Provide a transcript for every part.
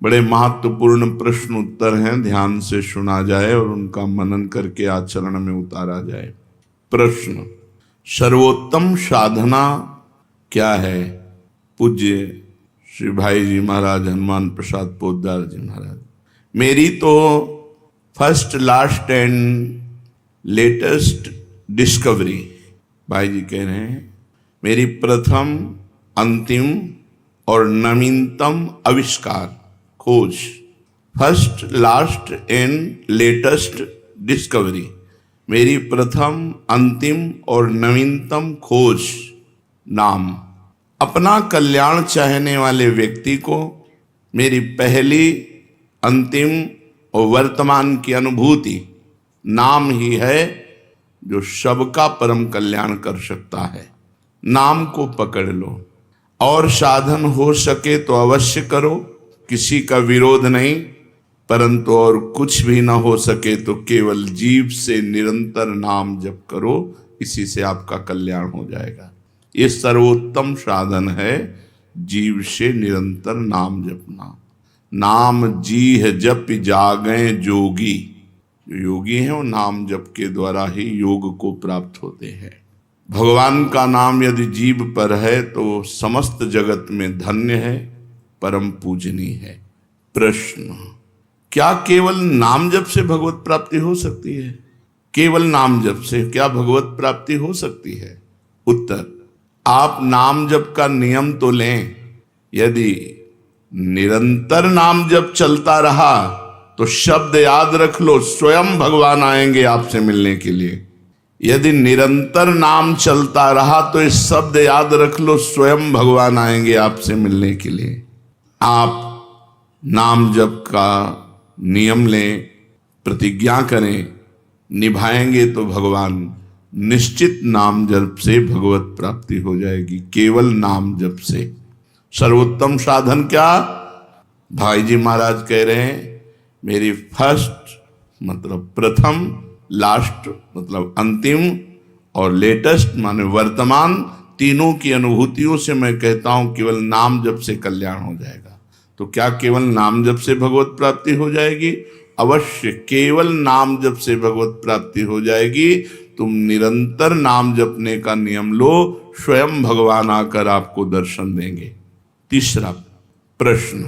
बड़े महत्वपूर्ण प्रश्न उत्तर हैं, ध्यान से सुना जाए और उनका मनन करके आचरण में उतारा जाए। प्रश्न, सर्वोत्तम साधना क्या है? पूज्य श्री भाई जी महाराज हनुमान प्रसाद पोद्दार जी महाराज। मेरी तो first, last and latest discovery, भाई जी कह रहे हैं, मेरी प्रथम, अंतिम और नवीनतम आविष्कार, खोज, first, last and latest discovery, मेरी प्रथम, अंतिम और नवीनतम खोज, नाम। अपना कल्याण चाहने वाले व्यक्ति को मेरी पहली, अंतिम और वर्तमान की अनुभूति नाम ही है जो सबका परम कल्याण कर सकता है। नाम को पकड़ लो और साधन हो सके तो अवश्य करो, किसी का विरोध नहीं, परंतु और कुछ भी ना हो सके तो केवल जीव से निरंतर नाम जप करो, इसी से आपका कल्याण हो जाएगा। ये सर्वोत्तम साधन है, जीव से निरंतर नाम जपना। नाम जीह जप जागें जोगी, जो योगी हैं वो नाम जप के द्वारा ही योग को प्राप्त होते हैं। भगवान का नाम यदि जीव पर है तो समस्त जगत में धन्य है, परम पूजनीय है। प्रश्न, क्या केवल नाम जप से भगवत प्राप्ति हो सकती है? केवल नाम जप से क्या भगवत प्राप्ति हो सकती है? उत्तर, आप नाम जप का नियम तो लें, यदि निरंतर नाम जप चलता रहा तो शब्द याद रख लो, स्वयं भगवान आएंगे आपसे मिलने के लिए। यदि निरंतर नाम चलता रहा तो इस शब्द याद रख लो, स्वयं भगवान आएंगे आपसे मिलने के लिए। आप नाम जप का नियम लें, प्रतिज्ञा करें, निभाएंगे तो भगवान निश्चित नाम जप से भगवत प्राप्ति हो जाएगी, केवल नाम जप से। सर्वोत्तम साधन क्या? भाई जी महाराज कह रहे हैं, मेरी फर्स्ट मतलब प्रथम, लास्ट मतलब अंतिम और लेटेस्ट माने वर्तमान, तीनों की अनुभूतियों से मैं कहता हूं केवल नाम जप से कल्याण हो जाएगा। तो क्या केवल नाम जप से भगवत प्राप्ति हो जाएगी? अवश्य केवल नाम जप से भगवत प्राप्ति हो जाएगी। तुम निरंतर नाम जपने का नियम लो, स्वयं भगवान आकर आपको दर्शन देंगे। तीसरा प्रश्न,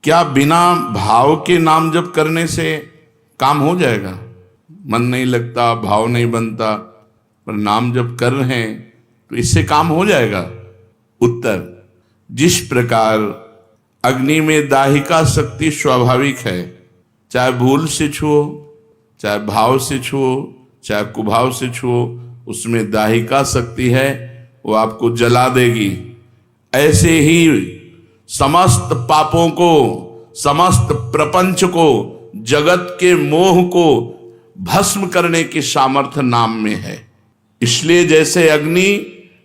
क्या बिना भाव के नाम जप करने से काम हो जाएगा? मन नहीं लगता, भाव नहीं बनता, पर नाम जप कर रहे हैं तो इससे काम हो जाएगा? उत्तर, जिस प्रकार अग्नि में दाहिका शक्ति स्वाभाविक है, चाहे भूल से छुओ, चाहे भाव से छुओ, चाहे कुभाव से छुओ, उसमें दाहिका शक्ति है, वो आपको जला देगी। ऐसे ही समस्त पापों को, समस्त प्रपंच को, जगत के मोह को भस्म करने की सामर्थ्य नाम में है। इसलिए जैसे अग्नि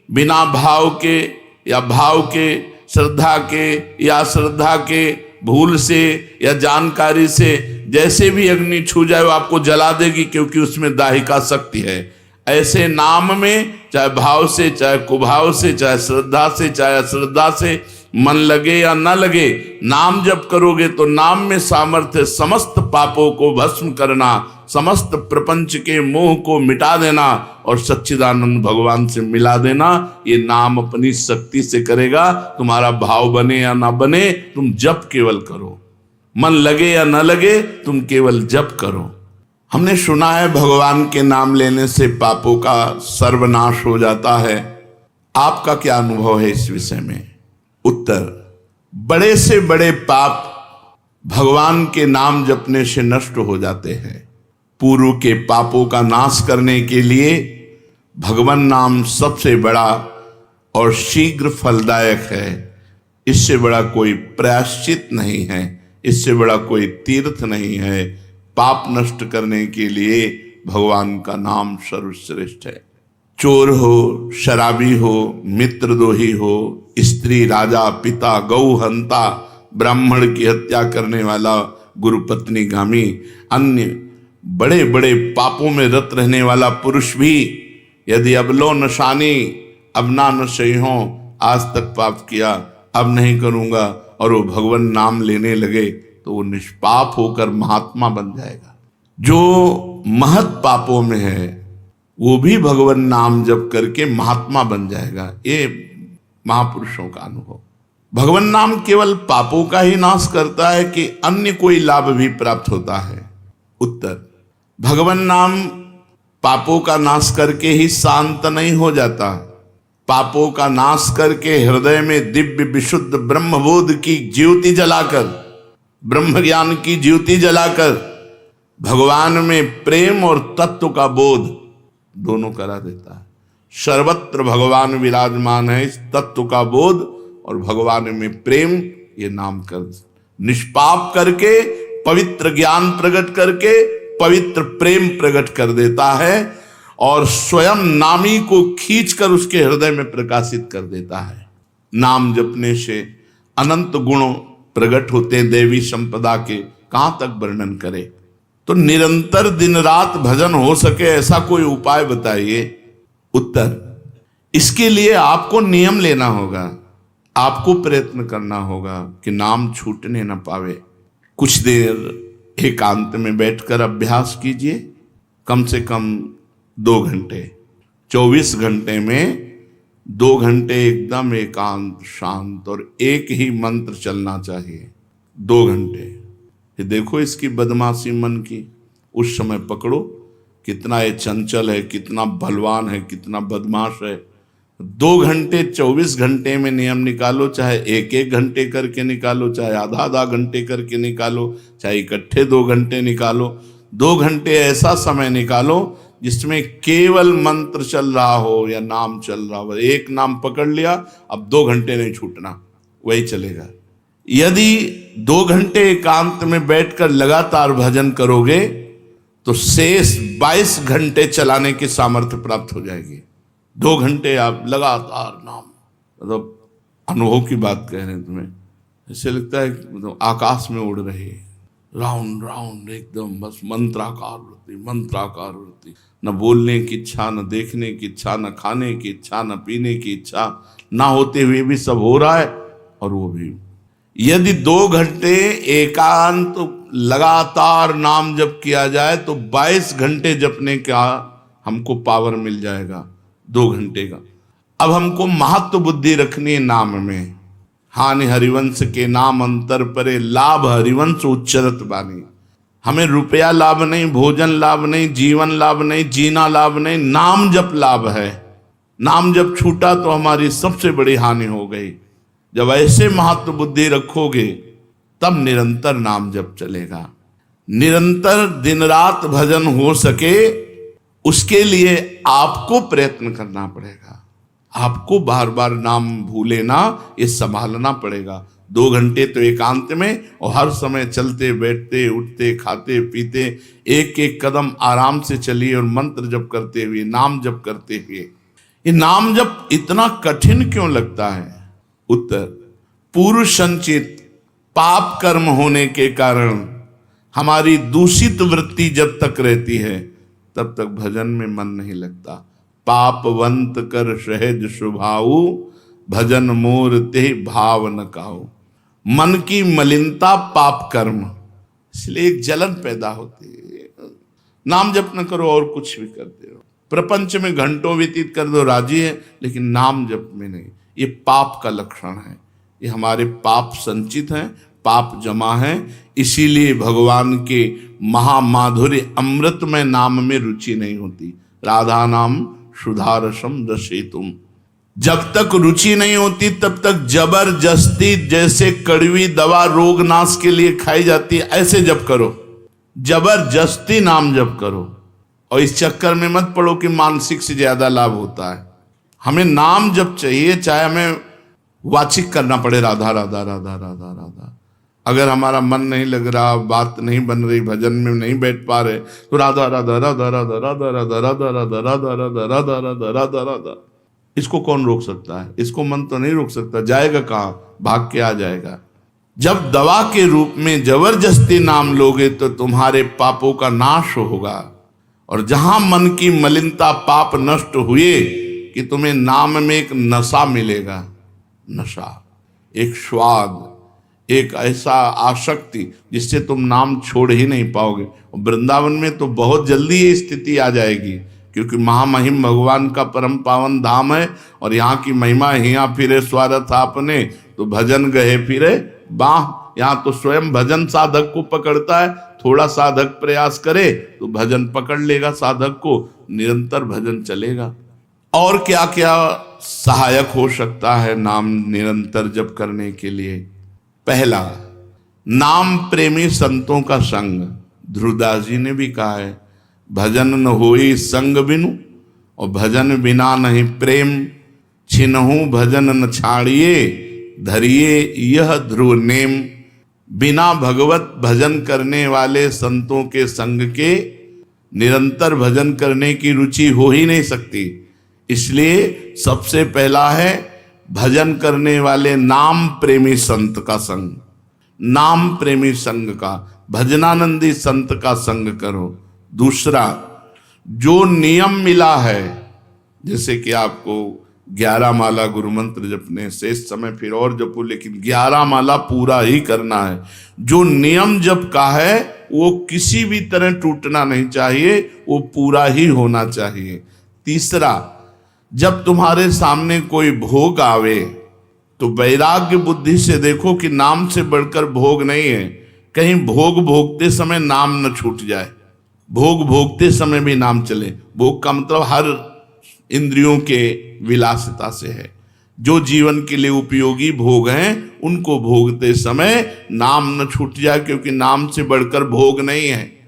बिना भाव के या भाव के, श्रद्धा के या श्रद्धा के, भूल से या जानकारी से, जैसे भी अग्नि छू जाए वो आपको जला देगी, क्योंकि उसमें दाहिका शक्ति है। ऐसे नाम में चाहे भाव से, चाहे कुभाव से, चाहे श्रद्धा से, चाहे अश्रद्धा से, मन लगे या न लगे, नाम जप करोगे तो नाम में सामर्थ्य समस्त पापों को भस्म करना, समस्त प्रपंच के मोह को मिटा देना और सच्चिदानंद भगवान से मिला देना। ये नाम अपनी शक्ति से करेगा। तुम्हारा भाव बने या ना बने, तुम जप केवल करो, मन लगे या न लगे, तुम केवल जप करो। हमने सुना है भगवान के नाम लेने से पापों का सर्वनाश हो जाता है। आपका क्या अनुभव है इस विषय में? उत्तर, बड़े से बड़े पाप भगवान के नाम जपने से नष्ट हो जाते हैं। पूर्व के पापों का नाश करने के लिए भगवान नाम सबसे बड़ा और शीघ्र फलदायक है। इससे बड़ा कोई प्रायश्चित नहीं है, इससे बड़ा कोई तीर्थ नहीं है। पाप नष्ट करने के लिए भगवान का नाम सर्वश्रेष्ठ है। चोर हो, शराबी हो, मित्रद्रोही हो, स्त्री, राजा, पिता, गौ हंता, ब्राह्मण की हत्या करने वाला, गुरुपत्नी गामी, अन्य बड़े बड़े पापों में रत रहने वाला पुरुष भी यदि अब लो नशानी, अब ना नशे हो, आज तक पाप किया, अब नहीं करूंगा, और वो भगवान नाम लेने लगे तो वो निष्पाप होकर महात्मा बन जाएगा। जो महत पापों में है वो भी भगवान नाम जप करके महात्मा बन जाएगा। ये महापुरुषों का अनुभव। भगवान नाम केवल पापों का ही नाश करता है कि अन्य कोई लाभ भी प्राप्त होता है? उत्तर, भगवान नाम पापों का नाश करके ही शांत नहीं हो जाता। पापों का नाश करके हृदय में दिव्य विशुद्ध ब्रह्मबोध की ज्योति जलाकर, ब्रह्म ज्ञान की ज्योति जलाकर भगवान में प्रेम और तत्व का बोध दोनों करा देता है। सर्वत्र भगवान विराजमान है, इस तत्व का बोध और भगवान में प्रेम, ये नाम कर निष्पाप करके पवित्र ज्ञान प्रकट करके पवित्र प्रेम प्रकट कर देता है और स्वयं नामी को खींचकर उसके हृदय में प्रकाशित कर देता है। नाम जपने से अनंत गुणों प्रकट होते हैं देवी संपदा के, कहां तक वर्णन करें। तो निरंतर दिन रात भजन हो सके ऐसा कोई उपाय बताइए। उत्तर, इसके लिए आपको नियम लेना होगा, आपको प्रयत्न करना होगा कि नाम छूटने न पावे। कुछ देर एकांत में बैठकर अभ्यास कीजिए, कम से कम 2 घंटे। 24 घंटे में 2 घंटे एकदम एकांत शांत और एक ही मंत्र चलना चाहिए। 2 घंटे। ये देखो इसकी बदमाशी मन की, उस समय पकड़ो कितना ये चंचल है, कितना बलवान है, कितना बदमाश है। 2 घंटे 24 घंटे में नियम निकालो, चाहे 1-1 घंटे करके निकालो, चाहे आधा घंटे करके निकालो, चाहे इकट्ठे 2 घंटे निकालो। 2 घंटे ऐसा समय निकालो जिसमें केवल मंत्र चल रहा हो या नाम चल रहा हो। एक नाम पकड़ लिया, अब 2 घंटे नहीं छूटना, वही चलेगा। यदि 2 घंटे एकांत में बैठकर लगातार भजन करोगे तो शेष 22 घंटे चलाने की सामर्थ्य प्राप्त हो जाएगी। 2 घंटे आप लगातार नाम, मतलब अनुभव की बात कह रहे हैं तुम्हें, ऐसे लगता है मतलब आकाश में उड़ रहे, राउंड राउंड एकदम, बस मंत्राकार वृत्ति, न बोलने की इच्छा, न देखने की इच्छा, न खाने की इच्छा, न पीने की इच्छा, ना होते हुए भी सब हो रहा है। और वो भी यदि 2 घंटे एकांत लगातार नाम जप किया जाए तो 22 घंटे जपने का हमको पावर मिल जाएगा, 2 घंटे का। अब हमको महत्व बुद्धि रखनी है नाम में। हानि हरिवंश के नाम अंतर परे, लाभ हरिवंश उच्चरत बानी। हमें रुपया लाभ नहीं, भोजन लाभ नहीं, जीवन लाभ नहीं, जीना लाभ नहीं, नाम जप लाभ है। नाम जप छूटा तो हमारी सबसे बड़ी हानि हो गई। जब ऐसे महत्व बुद्धि रखोगे तब निरंतर नाम जप चलेगा। निरंतर दिन रात भजन हो सके उसके लिए आपको प्रयत्न करना पड़ेगा। आपको बार बार नाम भूले ना, ये संभालना पड़ेगा। 2 घंटे तो एकांत में, और हर समय चलते बैठते उठते खाते पीते एक एक कदम आराम से चलिए और मंत्र जप करते हुए, नाम जप करते हुए। ये नाम जप इतना कठिन क्यों लगता है? उत्तर, पूर्व संचित पाप कर्म होने के कारण हमारी दूषित वृत्ति जब तक रहती है तब तक भजन में मन नहीं लगता। पापवंत कर सहज स्वभाव, भजन मोर ते भाव न काऊ। मन की मलिनता पाप कर्म, इसलिए एक जलन पैदा होती है। नाम जप न करो और कुछ भी करते हो, प्रपंच में घंटों व्यतीत कर दो, राजी है, लेकिन नाम जप में नहीं। ये पाप का लक्षण है। ये हमारे पाप संचित हैं, पाप जमा है। इसीलिए भगवान के महामाधुर्य अमृतमय नाम में रुचि नहीं होती। राधा नाम सुधारसम रसेतुम। जब तक रुचि नहीं होती तब तक जबरदस्ती, जैसे कड़वी दवा रोग नाश के लिए खाई जाती है, ऐसे जप करो, जबरदस्ती नाम जप करो। और इस चक्कर में मत पड़ो कि मानसिक से ज्यादा लाभ होता है। हमें नाम जप चाहिए, चाहे हमें वाचिक करना पड़े राधा राधा राधा राधा राधा। अगर हमारा मन नहीं लग रहा, बात नहीं बन रही, भजन में नहीं बैठ पा रहे, तो राधा राधा राधा राधा राधा राधा राधा राधा राधा राधा राधा राधा राधा राधा। इसको कौन रोक सकता है? इसको मन तो नहीं रोक सकता, जाएगा कहाँ, भाग के आ जाएगा। जब दवा के रूप में जबरदस्ती नाम लोगे तो तुम्हारे पापों का नाश होगा। और जहां मन की मलिनता पाप नष्ट हुए कि तुम्हें नाम में एक नशा मिलेगा, नशा, एक स्वाद, एक ऐसा आसक्ति जिससे तुम नाम छोड़ ही नहीं पाओगे। और वृंदावन में तो बहुत जल्दी ये स्थिति आ जाएगी, क्योंकि महामहिम भगवान का परम पावन धाम है और यहाँ की महिमा हिया फिरे स्वार्थ आपने, तो भजन गए फिरे बाह। यहाँ तो स्वयं भजन साधक को पकड़ता है, थोड़ा साधक प्रयास करे तो भजन पकड़ लेगा साधक को, निरंतर भजन चलेगा। और क्या क्या सहायक हो सकता है नाम निरंतर जप करने के लिए? पहला, नाम प्रेमी संतों का संग। ध्रुवदास जी ने भी कहा है, भजन न होई संग बिनु, और भजन बिना नहीं प्रेम, छिनहु भजन न छाड़िए, धरिए यह ध्रुव नेम। बिना भगवत भजन करने वाले संतों के संग के निरंतर भजन करने की रुचि हो ही नहीं सकती। इसलिए सबसे पहला है भजन करने वाले नाम प्रेमी संत का संग। नाम प्रेमी संग का, भजनानंदी संत का संग करो। दूसरा, जो नियम मिला है, जैसे कि आपको 11 माला गुरु मंत्र जपने, शेष समय फिर और जपो, लेकिन 11 माला पूरा ही करना है। जो नियम जप का है वो किसी भी तरह टूटना नहीं चाहिए, वो पूरा ही होना चाहिए। तीसरा, जब तुम्हारे सामने कोई भोग आवे तो वैराग्य बुद्धि से देखो कि नाम से बढ़कर भोग नहीं है। कहीं भोग भोगते समय नाम न छूट जाए, भोग भोगते समय भी नाम चले। भोग का मतलब हर इंद्रियों के विलासिता से है। जो जीवन के लिए उपयोगी भोग हैं उनको भोगते समय नाम न छूट जाए, क्योंकि नाम से बढ़कर भोग नहीं है।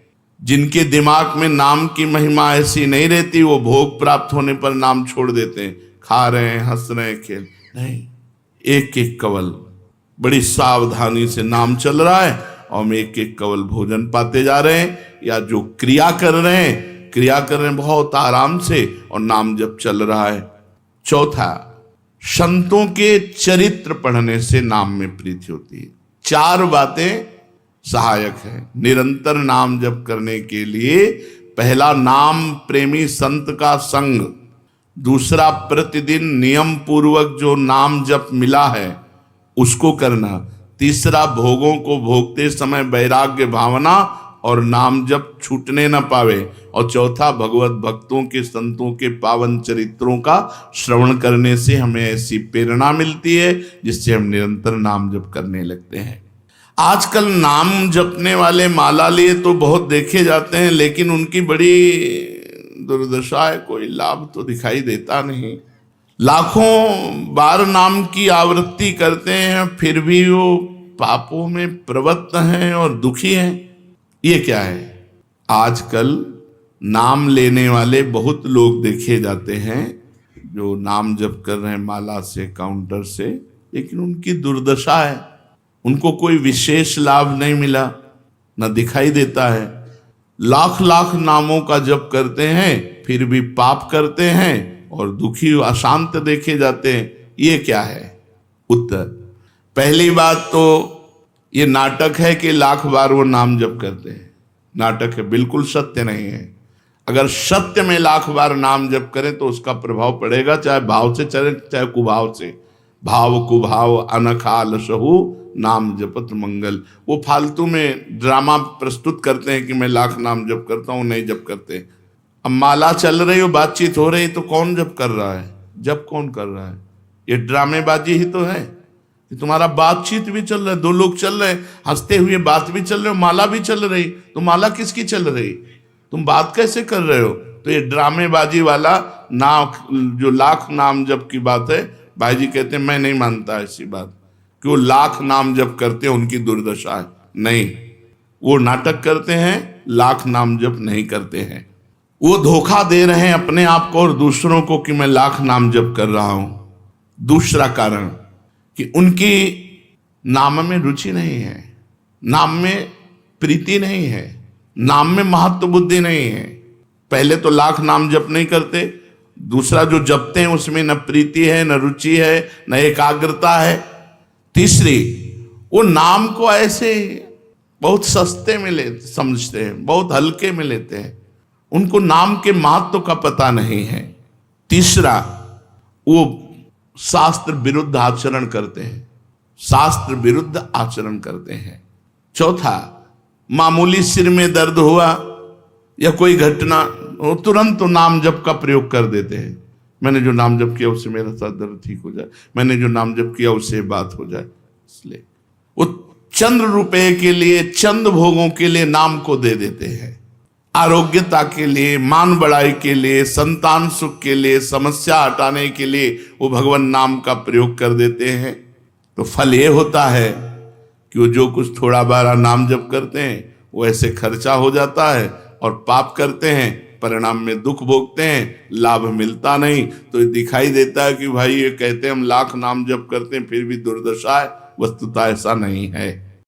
जिनके दिमाग में नाम की महिमा ऐसी नहीं रहती, वो भोग प्राप्त होने पर नाम छोड़ देते हैं। खा रहे हैं, हंस रहे हैं, खेल नहीं, एक एक कवल बड़ी सावधानी से नाम चल रहा है और हम एक एक कवल भोजन पाते जा रहे हैं, या जो क्रिया कर रहे हैं बहुत आराम से और नाम जब चल रहा है। चौथा, संतों के चरित्र पढ़ने से नाम में प्रीति होती है। 4 बातें सहायक है निरंतर नाम जप करने के लिए। पहला, नाम प्रेमी संत का संग। दूसरा, प्रतिदिन नियम पूर्वक जो नाम जप मिला है उसको करना। तीसरा, भोगों को भोगते समय वैराग्य भावना और नाम जप छूटने न पावे। और चौथा, भगवत भक्तों के संतों के पावन चरित्रों का श्रवण करने से हमें ऐसी प्रेरणा मिलती है जिससे हम निरंतर नाम जप करने लगते हैं। आजकल नाम जपने वाले माला लिए तो बहुत देखे जाते हैं, लेकिन उनकी बड़ी दुर्दशा है, कोई लाभ तो दिखाई देता नहीं। लाखों बार नाम की आवृत्ति करते हैं, फिर भी वो पापों में प्रवृत्त हैं और दुखी हैं। ये क्या है? आजकल नाम लेने वाले बहुत लोग देखे जाते हैं जो नाम जप कर रहे हैं माला से, काउंटर से, लेकिन उनकी दुर्दशा है, उनको कोई विशेष लाभ नहीं मिला, न दिखाई देता है। लाख लाख नामों का जप करते हैं फिर भी पाप करते हैं और दुखी अशांत देखे जाते हैं। ये क्या है? उत्तर, पहली बात तो ये नाटक है कि लाख बार वो नाम जप करते हैं। नाटक है, बिल्कुल सत्य नहीं है। अगर सत्य में लाख बार नाम जप करें तो उसका प्रभाव पड़ेगा, चाहे भाव से चले चाहे कुभाव से। भाव कुभाव अनखा लसहु नाम जपत मंगल। वो फालतू में ड्रामा प्रस्तुत करते हैं कि मैं लाख नाम जप करता हूँ, नहीं जप करते। अब माला चल रही हो, बातचीत हो रही, तो कौन जप कर रहा है? जप कौन कर रहा है? ये ड्रामेबाजी ही तो है। तुम्हारा बातचीत भी चल रहा है, 2 लोग चल रहे हैं, हंसते हुए बात भी चल रहे हो, माला भी चल रही, तो माला किसकी चल रही? तुम बात कैसे कर रहे हो? तो ये ड्रामेबाजी वाला जो लाख नाम जप की बात है, भाई जी कहते हैं मैं नहीं मानता ऐसी बात कि वो लाख नाम जप करते हैं उनकी दुर्दशा है। नहीं, वो नाटक करते हैं, लाख नाम जप नहीं करते हैं। वो धोखा दे रहे हैं अपने आप को और दूसरों को कि मैं लाख नाम जप कर रहा हूं। दूसरा कारण कि उनकी नाम में रुचि नहीं है, नाम में प्रीति नहीं है, नाम में महत्व बुद्धि नहीं है। पहले तो लाख नाम जप नहीं करते, दूसरा जो जपते हैं उसमें न प्रीति है, न रुचि है, न एकाग्रता है। तीसरी, वो नाम को ऐसे बहुत सस्ते में समझते हैं, बहुत हल्के में लेते हैं, उनको नाम के महत्व का पता नहीं है। तीसरा, वो शास्त्र विरुद्ध आचरण करते हैं। शास्त्र विरुद्ध आचरण करते हैं। चौथा, मामूली सिर में दर्द हुआ या कोई घटना, वो तुरंत तो नाम जप का प्रयोग कर देते हैं। मैंने जो नाम जप किया उससे मेरा सर दर्द ठीक हो जाए, मैंने जो नाम जप किया उससे बात हो जाए। इसलिए वो चंद्र रुपए के लिए, चंद भोगों के लिए नाम को दे देते हैं। आरोग्यता के लिए, मान बढ़ाई के लिए, संतान सुख के लिए, समस्या हटाने के लिए वो भगवान नाम का प्रयोग कर देते हैं। तो फल ये होता है कि वो जो कुछ थोड़ा बारा नाम जप करते हैं वो ऐसे खर्चा हो जाता है, और पाप करते हैं परिणाम में दुख भोगते हैं, लाभ मिलता नहीं। तो ये दिखाई देता है कि भाई ये कहते हैं हम लाख नाम जप करते हैं फिर भी दुर्दशा है, वस्तुतः ऐसा नहीं है।